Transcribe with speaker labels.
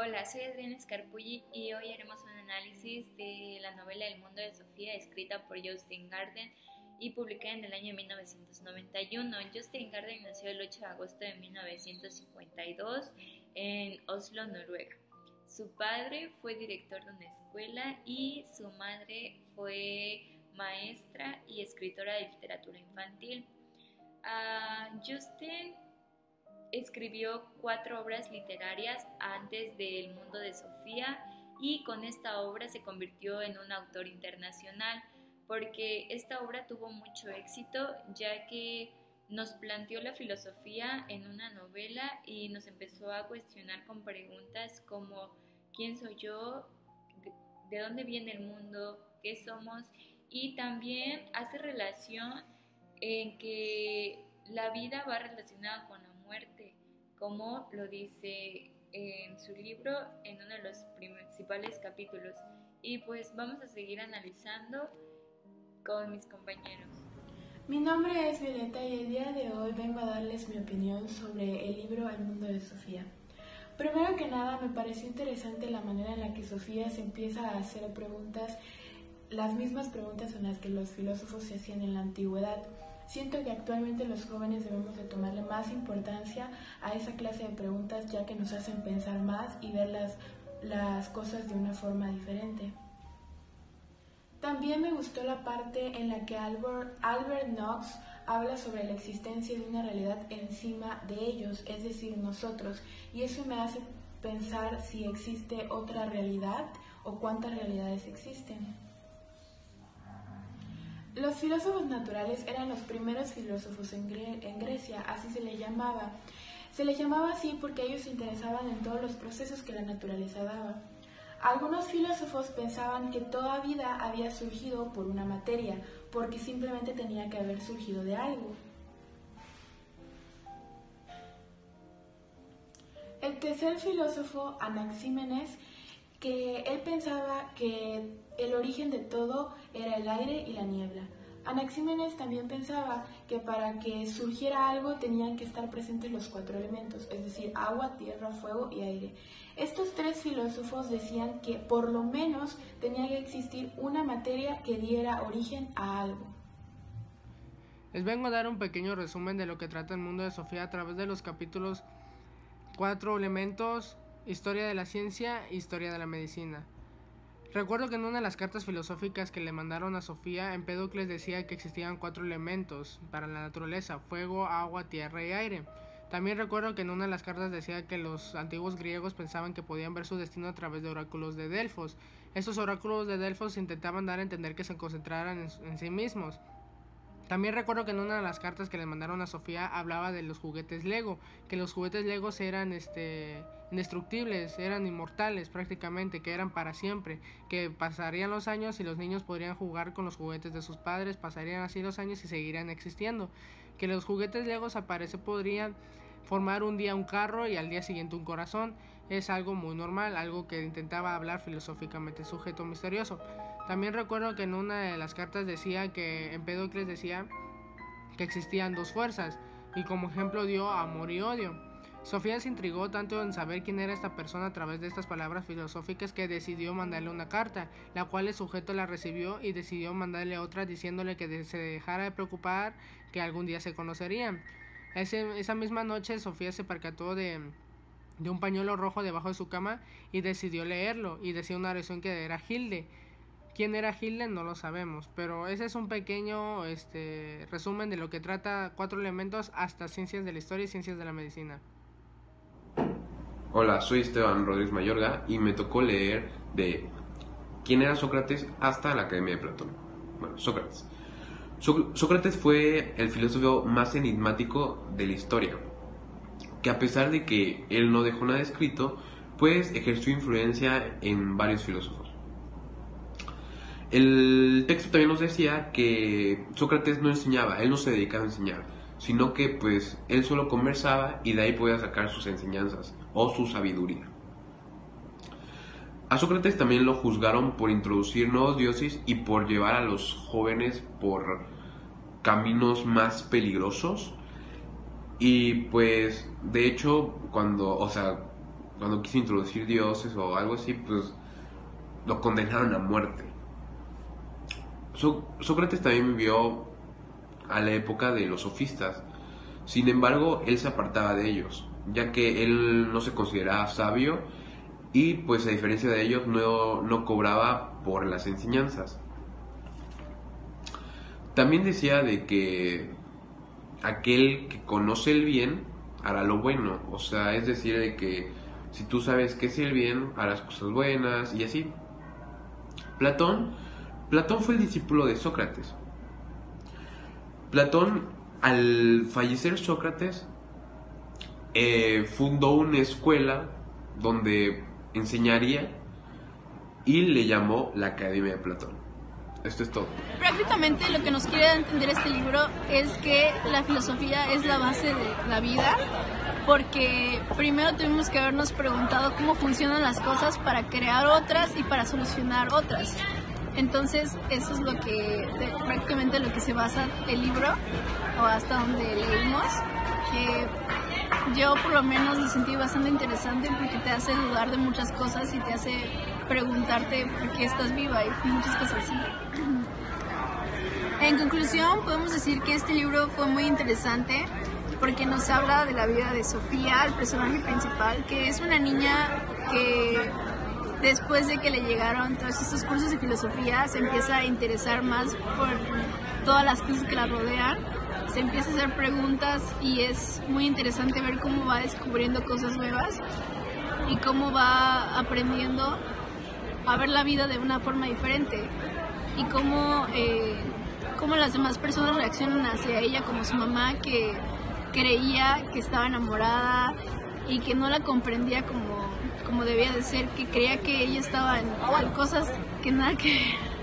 Speaker 1: Hola, soy Adriana Scarpulli y hoy haremos un análisis de la novela El mundo de Sofía, escrita por Jostein Gaarder y publicada en el año 1991. Jostein Gaarder nació el 8 de agosto de 1952 en Oslo, Noruega. Su padre fue director de una escuela y su madre fue maestra y escritora de literatura infantil. Jostein escribió 4 obras literarias antes de El mundo de Sofía y con esta obra se convirtió en un autor internacional porque esta obra tuvo mucho éxito ya que nos planteó la filosofía en una novela y nos empezó a cuestionar con preguntas como ¿quién soy yo? ¿De dónde viene el mundo? ¿Qué somos? Y también hace relación en que la vida va relacionada con la muerte, como lo dice en su libro en uno de los principales capítulos. Y pues vamos a seguir analizando con mis compañeros.
Speaker 2: Mi nombre es Violeta y el día de hoy vengo a darles mi opinión sobre el libro El mundo de Sofía. Primero que nada, me pareció interesante la manera en la que Sofía se empieza a hacer preguntas, las mismas preguntas en las que los filósofos se hacían en la antigüedad. Siento que actualmente los jóvenes debemos de tomarle más importancia a esa clase de preguntas ya que nos hacen pensar más y ver las cosas de una forma diferente. También me gustó la parte en la que Albert Knox habla sobre la existencia de una realidad encima de ellos, es decir, nosotros, y eso me hace pensar si existe otra realidad o cuántas realidades existen. Los filósofos naturales eran los primeros filósofos en Grecia, así se les llamaba. Se les llamaba así porque ellos se interesaban en todos los procesos que la naturaleza daba. Algunos filósofos pensaban que toda vida había surgido por una materia, porque simplemente tenía que haber surgido de algo. El tercer filósofo, Anaxímenes, que él pensaba que el origen de todo era el aire y la niebla. Anaxímenes también pensaba que para que surgiera algo tenían que estar presentes los 4 elementos, es decir, agua, tierra, fuego y aire. Estos 3 filósofos decían que por lo menos tenía que existir una materia que diera origen a algo.
Speaker 3: Les vengo a dar un pequeño resumen de lo que trata el mundo de Sofía a través de los capítulos 4 elementos, historia de la ciencia e historia de la medicina. Recuerdo que en una de las cartas filosóficas que le mandaron a Sofía, Empédocles decía que existían 4 elementos para la naturaleza: fuego, agua, tierra y aire. También recuerdo que en una de las cartas decía que los antiguos griegos pensaban que podían ver su destino a través de oráculos de Delfos. Estos oráculos de Delfos intentaban dar a entender que se concentraran en sí mismos. También recuerdo que en una de las cartas que le mandaron a Sofía hablaba de los juguetes Lego, que los juguetes Lego eran indestructibles, eran inmortales prácticamente, que eran para siempre, que pasarían los años y los niños podrían jugar con los juguetes de sus padres, pasarían así los años y seguirían existiendo, que los juguetes Lego al parecer podrían formar un día un carro y al día siguiente un corazón. Es algo muy normal, algo que intentaba hablar filosóficamente el sujeto misterioso. También recuerdo que en una de las cartas decía que Empédocles decía que existían 2 fuerzas y como ejemplo dio amor y odio. Sofía se intrigó tanto en saber quién era esta persona a través de estas palabras filosóficas que decidió mandarle una carta, la cual el sujeto la recibió y decidió mandarle otra diciéndole que se dejara de preocupar, que algún día se conocerían. Esa misma noche Sofía se percató de un pañuelo rojo debajo de su cama y decidió leerlo, y decía una oración que era Hilde. ¿Quién era Hilde? No lo sabemos, pero ese es un pequeño resumen de lo que trata 4 elementos hasta ciencias de la historia y ciencias de la medicina.
Speaker 4: Hola, soy Esteban Rodríguez Mayorga y me tocó leer de quién era Sócrates hasta la Academia de Platón. Bueno, Sócrates. Sócrates fue el filósofo más enigmático de la historia, que a pesar de que él no dejó nada escrito, pues ejerció influencia en varios filósofos. El texto también nos decía que Sócrates no enseñaba, él no se dedicaba a enseñar, sino que pues él solo conversaba y de ahí podía sacar sus enseñanzas o su sabiduría. A Sócrates también lo juzgaron por introducir nuevos dioses y por llevar a los jóvenes por caminos más peligrosos. Y pues de hecho cuando quiso introducir dioses o algo así, pues lo condenaron a muerte. Sócrates también vivió a la época de los sofistas. Sin embargo, él se apartaba de ellos, ya que él no se consideraba sabio y pues a diferencia de ellos no cobraba por las enseñanzas. También decía de que aquel que conoce el bien hará lo bueno, o sea, es decir, de que si tú sabes qué es el bien, harás cosas buenas y así. Platón fue el discípulo de Sócrates. Platón, al fallecer Sócrates, fundó una escuela donde enseñaría y le llamó la Academia de Platón. Esto es todo.
Speaker 5: Prácticamente lo que nos quiere entender este libro es que la filosofía es la base de la vida, porque primero tuvimos que habernos preguntado cómo funcionan las cosas para crear otras y para solucionar otras. Entonces eso es prácticamente lo que se basa el libro, o hasta donde leímos, que yo por lo menos lo sentí bastante interesante porque te hace dudar de muchas cosas y te hace preguntarte por qué estás viva y muchas cosas así. En conclusión, podemos decir que este libro fue muy interesante porque nos habla de la vida de Sofía, el personaje principal, que es una niña que después de que le llegaron todos estos cursos de filosofía se empieza a interesar más por todas las cosas que la rodean, se empieza a hacer preguntas y es muy interesante ver cómo va descubriendo cosas nuevas y cómo va aprendiendo a ver la vida de una forma diferente y cómo las demás personas reaccionan hacia ella, como su mamá, que creía que estaba enamorada y que no la comprendía como debía de ser, que creía que ella estaba en cosas que nada que ver.